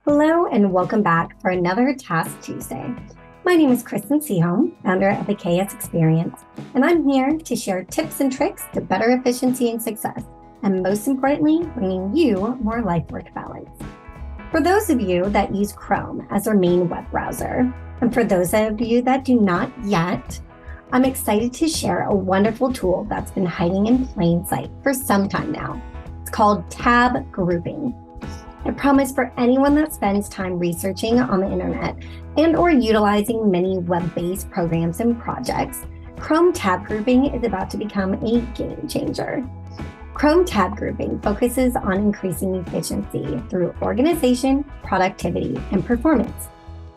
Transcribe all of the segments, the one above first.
Hello and welcome back for another Task Tuesday. My name is Kristen Seaholm, founder of the KS Experience, and I'm here to share tips and tricks to better efficiency and success, and most importantly, bringing you more life-work balance. For those of you that use Chrome as our main web browser, and for those of you that do not yet, I'm excited to share a wonderful tool that's been hiding in plain sight for some time now. It's called tab grouping. I promise for anyone that spends time researching on the internet and or utilizing many web-based programs and projects, Chrome tab grouping is about to become a game changer. Chrome tab grouping focuses on increasing efficiency through organization, productivity, and performance.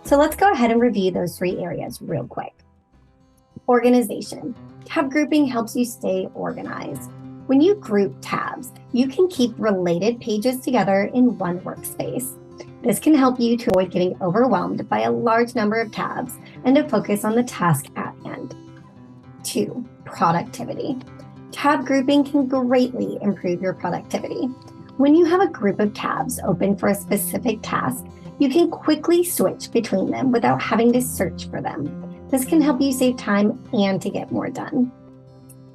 So let's go ahead and review those three areas real quick. Organization. Tab grouping helps you stay organized. When you group tabs, you can keep related pages together in one workspace. This can help you to avoid getting overwhelmed by a large number of tabs and to focus on the task at hand. 2. Productivity. Tab grouping can greatly improve your productivity. When you have a group of tabs open for a specific task, you can quickly switch between them without having to search for them. This can help you save time and to get more done.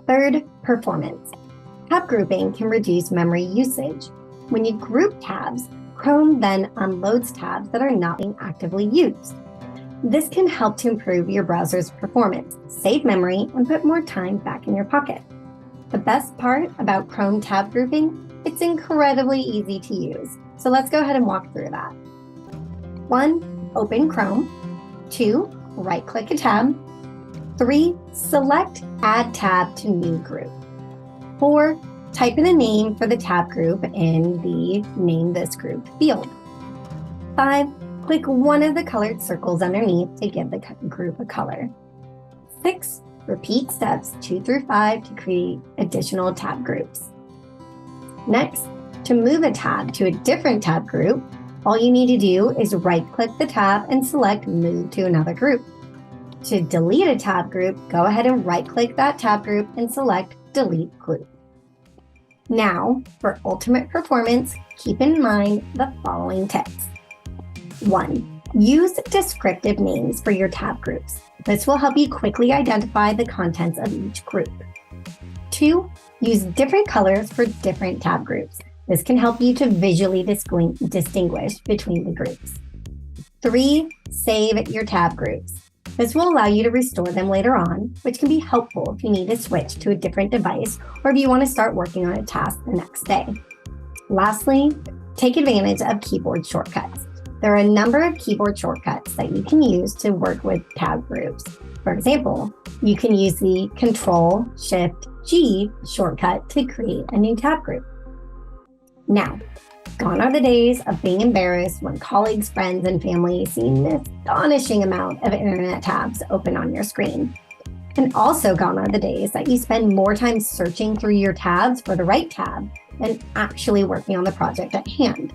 3rd, performance. Tab grouping can reduce memory usage. When you group tabs, Chrome then unloads tabs that are not being actively used. This can help to improve your browser's performance, save memory, and put more time back in your pocket. The best part about Chrome tab grouping, it's incredibly easy to use. So let's go ahead and walk through that. 1. Open Chrome. 2. Right-click a tab. 3. Select Add Tab to New Group. 4. Type in a name for the tab group in the Name This Group field. 5. Click one of the colored circles underneath to give the group a color. 6. Repeat steps 2 through 5 to create additional tab groups. Next, to move a tab to a different tab group, all you need to do is right-click the tab and select Move to another group. To delete a tab group, go ahead and right-click that tab group and select Delete Group. Now, for ultimate performance, keep in mind the following tips. 1. Use descriptive names for your tab groups. This will help you quickly identify the contents of each group. 2. Use different colors for different tab groups. This can help you to visually distinguish between the groups. 3. Save your tab groups. This will allow you to restore them later on, which can be helpful if you need to switch to a different device or if you want to start working on a task the next day. Lastly, take advantage of keyboard shortcuts. There are a number of keyboard shortcuts that you can use to work with tab groups. For example, you can use the Control-Shift-G shortcut to create a new tab group. Now, gone are the days of being embarrassed when colleagues, friends, and family see an astonishing amount of internet tabs open on your screen. And also gone are the days that you spend more time searching through your tabs for the right tab than actually working on the project at hand.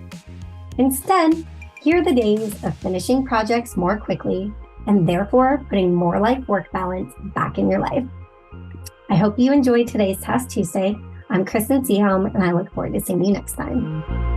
Instead, here are the days of finishing projects more quickly and therefore putting more life-work balance back in your life. I hope you enjoyed today's Task Tuesday. I'm Kristen Seaholm, and I look forward to seeing you next time.